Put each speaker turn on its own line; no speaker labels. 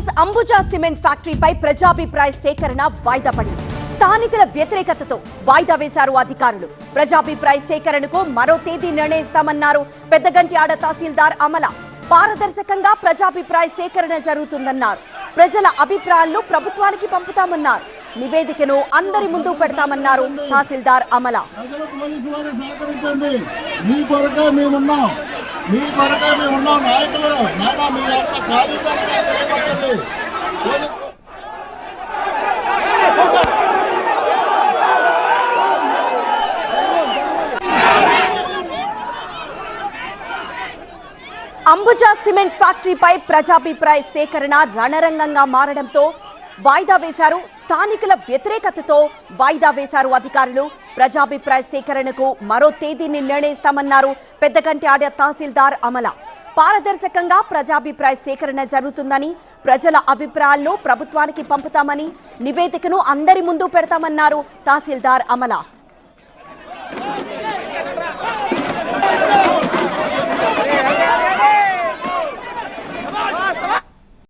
News Ambuja cement ఫ్యాక్టరీపై ప్రజాభిప్రాయ సేకరణ వాయిదా పడింది. స్థానికుల వ్యతిరేకతతో వాయిదా వేశారు అధికారులు. ప్రజాభిప్రాయ సేకరణకు మరో తేదీ నిర్ణయిస్తామన్నారు పెద్దగంటి ఆడ తహసీల్దార్ అమల. పారదర్శకంగా ప్రజాభిప్రాయ సేకరణ జరుగుతుందన్నారు. ప్రజల అభిప్రాయాలను ప్రభుత్వానికి పంపుతామన్నారు. నివేదికను అందరి ముందు పెడతామన్నారు తహసీల్దార్ అమల. అంబుజా సిమెంట్ ఫ్యాక్టరీపై ప్రజాభిప్రాయ సేకరణ రణరంగంగా మారడంతో వాయిదా వేశారు. స్థానికుల వ్యతిరేకతతో వాయిదా వేశారు అధికారులు. ప్రజాభిప్రాయ సేకరణకు మరో తేదీని నిర్ణయిస్తామన్నారు పెద్దగంటి ఆడ తహసీల్దార్ అమల. పారదర్శకంగా ప్రజాభిప్రాయ సేకరణ జరుగుతుందని, ప్రజల అభిప్రాయాలను ప్రభుత్వానికి పంపుతామని, నివేదికను అందరి ముందు పెడతామన్నారు తహసీల్దార్ అమల.